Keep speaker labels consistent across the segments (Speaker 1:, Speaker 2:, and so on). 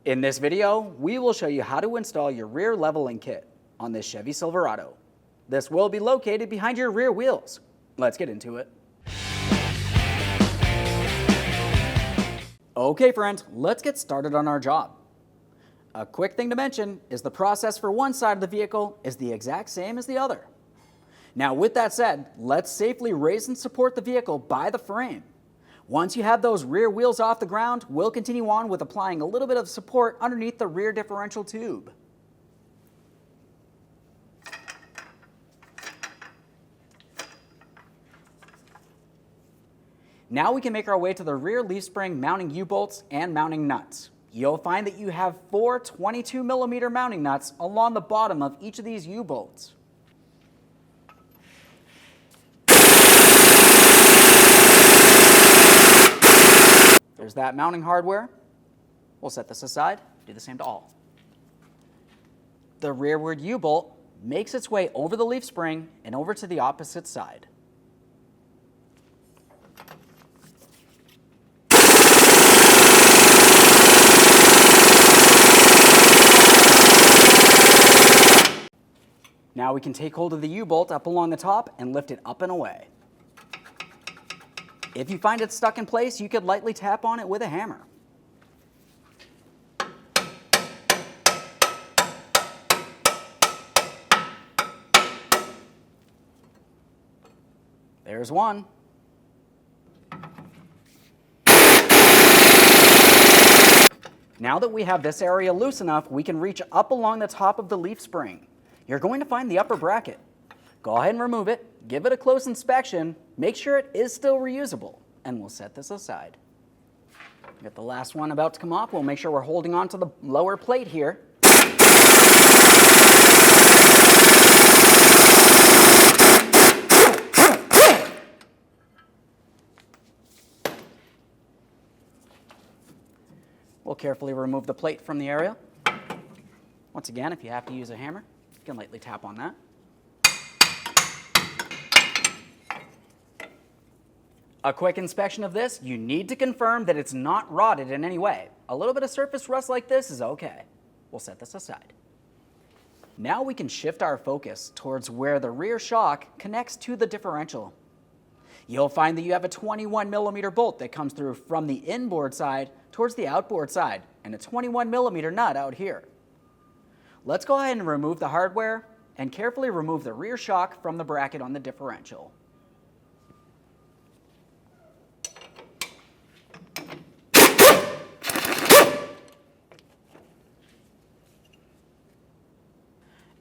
Speaker 1: In this video, we will show you how to install your rear leveling kit on this Chevy Silverado. This will be located behind your rear wheels. Let's get into it. Okay friends, let's get started on our job. A quick thing to mention is the process for one side of the vehicle is the exact same as the other. Now with that said, let's safely raise and support the vehicle by the frame. Once you have those rear wheels off the ground, we'll continue on with applying a little bit of support underneath the rear differential tube. Now we can make our way to the rear leaf spring mounting U-bolts and mounting nuts. You'll find that you have 4 22mm mounting nuts along the bottom of each of these U-bolts. There's that mounting hardware. We'll set this aside, do the same to all. The rearward U-bolt makes its way over the leaf spring and over to the opposite side. Now we can take hold of the U-bolt up along the top and lift it up and away. If you find it stuck in place, you could lightly tap on it with a hammer. There's one. Now that we have this area loose enough, we can reach up along the top of the leaf spring. You're going to find the upper bracket. Go ahead and remove it, give it a close inspection, make sure it is still reusable, and we'll set this aside. Got the last one about to come off. We'll make sure we're holding on to the lower plate here. We'll carefully remove the plate from the area. Once again, if you have to use a hammer, you can lightly tap on that. A quick inspection of this, you need to confirm that it's not rotted in any way. A little bit of surface rust like this is okay. We'll set this aside. Now we can shift our focus towards where the rear shock connects to the differential. You'll find that you have a 21mm bolt that comes through from the inboard side towards the outboard side and a 21mm nut out here. Let's go ahead and remove the hardware and carefully remove the rear shock from the bracket on the differential.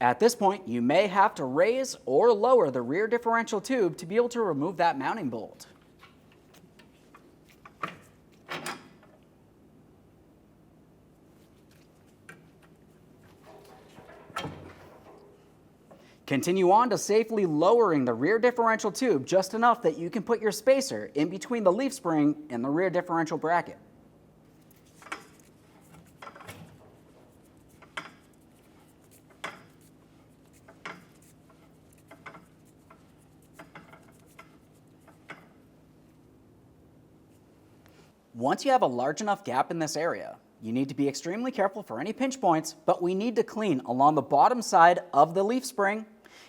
Speaker 1: At this point, you may have to raise or lower the rear differential tube to be able to remove that mounting bolt. Continue on to safely lowering the rear differential tube just enough that you can put your spacer in between the leaf spring and the rear differential bracket. Once you have a large enough gap in this area, you need to be extremely careful for any pinch points, but we need to clean along the bottom side of the leaf spring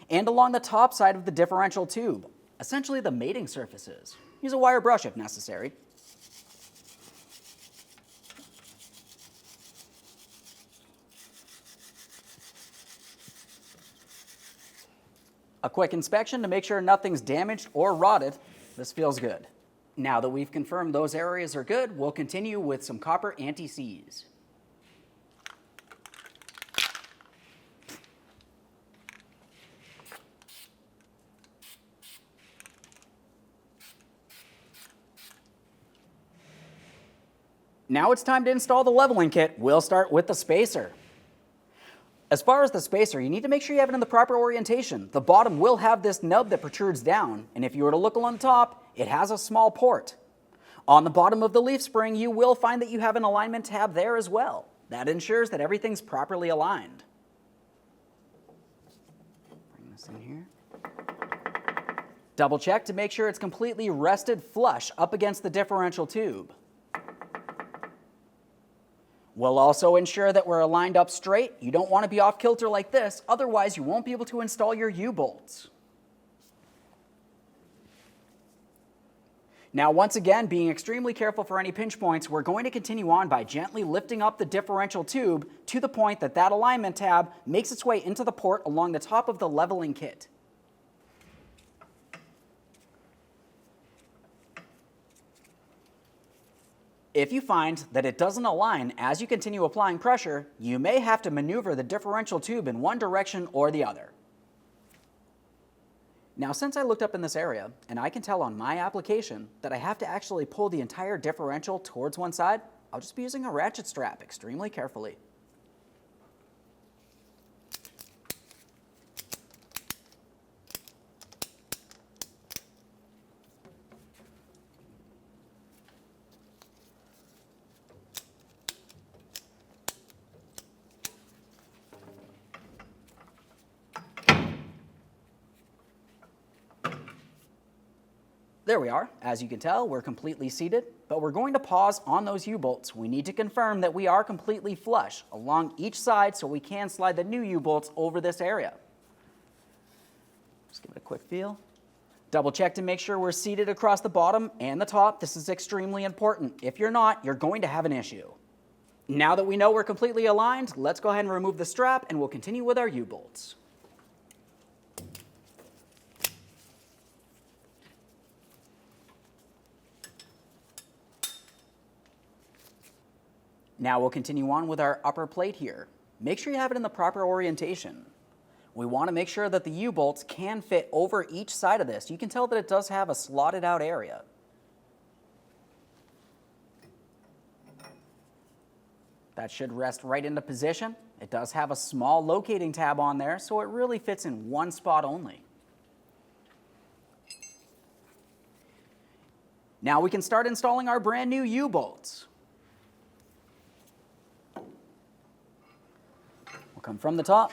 Speaker 1: and along the top side of the differential tube, essentially the mating surfaces. Use a wire brush if necessary. A quick inspection to make sure nothing's damaged or rotted. This feels good. Now that we've confirmed those areas are good, we'll continue with some copper anti-seize. Now it's time to install the leveling kit. We'll start with the spacer. As far as the spacer, you need to make sure you have it in the proper orientation. The bottom will have this nub that protrudes down, and if you were to look along the top, it has a small port. On the bottom of the leaf spring, you will find that you have an alignment tab there as well. That ensures that everything's properly aligned. Bring this in here. Double check to make sure it's completely rested flush up against the differential tube. We'll also ensure that we're aligned up straight. You don't want to be off kilter like this, otherwise you won't be able to install your U-bolts. Now, once again, being extremely careful for any pinch points, we're going to continue on by gently lifting up the differential tube to the point that that alignment tab makes its way into the port along the top of the leveling kit. If you find that it doesn't align as you continue applying pressure, you may have to maneuver the differential tube in one direction or the other. Now, since I looked up in this area, and I can tell on my application that I have to actually pull the entire differential towards one side, I'll just be using a ratchet strap extremely carefully. There we are. As you can tell, we're completely seated, but we're going to pause on those U-bolts. We need to confirm that we are completely flush along each side so we can slide the new U-bolts over this area. Just give it a quick feel. Double check to make sure we're seated across the bottom and the top. This is extremely important. If you're not, you're going to have an issue. Now that we know we're completely aligned, let's go ahead and remove the strap and we'll continue with our U-bolts. Now we'll continue on with our upper plate here. Make sure you have it in the proper orientation. We want to make sure that the U-bolts can fit over each side of this. You can tell that it does have a slotted out area. That should rest right into position. It does have a small locating tab on there, so it really fits in one spot only. Now we can start installing our brand new U-bolts. Come from the top,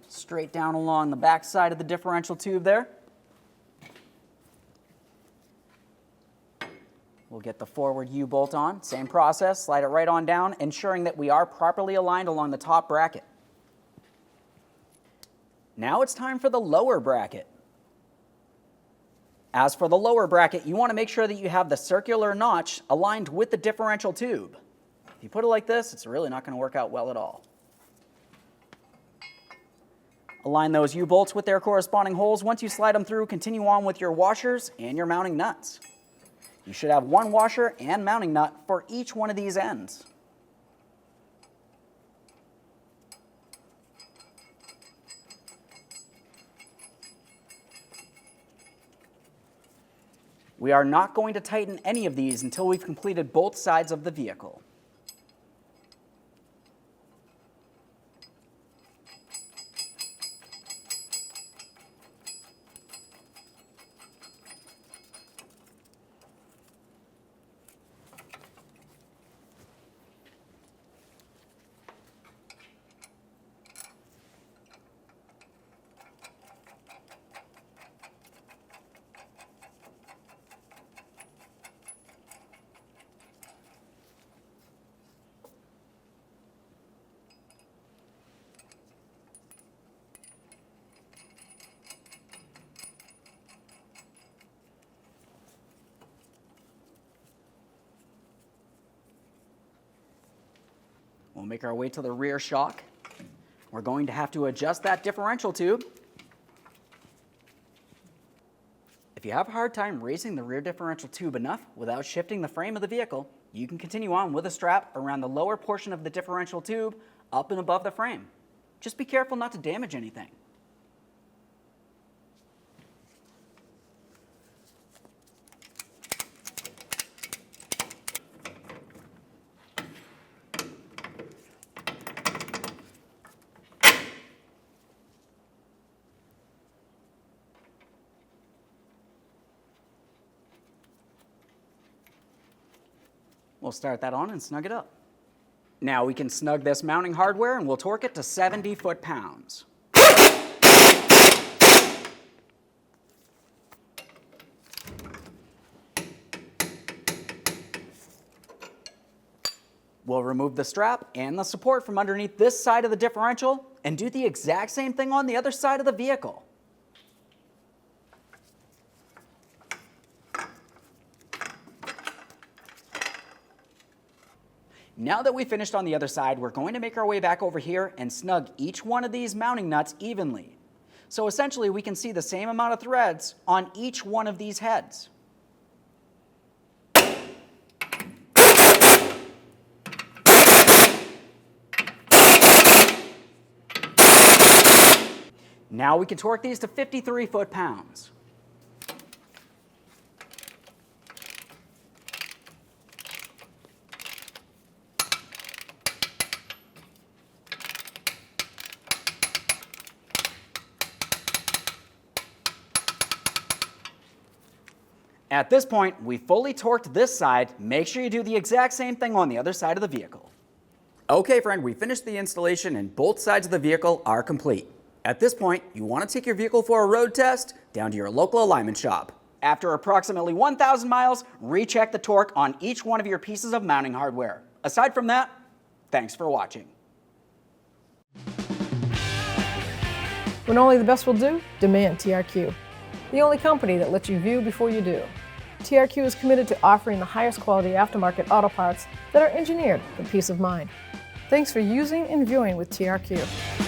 Speaker 1: straight down along the back side of the differential tube there. We'll get the forward U-bolt on, same process, slide it right on down, ensuring that we are properly aligned along the top bracket. Now it's time for the lower bracket. As for the lower bracket, you want to make sure that you have the circular notch aligned with the differential tube. If you put it like this, it's really not going to work out well at all. Align those U-bolts with their corresponding holes. Once you slide them through, continue on with your washers and your mounting nuts. You should have one washer and mounting nut for each one of these ends. We are not going to tighten any of these until we've completed both sides of the vehicle. We'll make our way to the rear shock. We're going to have to adjust that differential tube. If you have a hard time raising the rear differential tube enough without shifting the frame of the vehicle, you can continue on with a strap around the lower portion of the differential tube up and above the frame. Just be careful not to damage anything. We'll start that on and snug it up. Now we can snug this mounting hardware and we'll torque it to 70 foot-pounds. We'll remove the strap and the support from underneath this side of the differential and do the exact same thing on the other side of the vehicle. Now that we finished on the other side, we're going to make our way back over here and snug each one of these mounting nuts evenly. So essentially we can see the same amount of threads on each one of these heads. Now we can torque these to 53 foot-pounds. At this point, we fully torqued this side. Make sure you do the exact same thing on the other side of the vehicle. Okay, friend, we finished the installation and both sides of the vehicle are complete. At this point, you want to take your vehicle for a road test down to your local alignment shop. After approximately 1,000 miles, recheck the torque on each one of your pieces of mounting hardware. Aside from that, thanks for watching.
Speaker 2: When only the best will do, demand TRQ. The only company that lets you view before you do. TRQ is committed to offering the highest quality aftermarket auto parts that are engineered for peace of mind. Thanks for using and viewing with TRQ.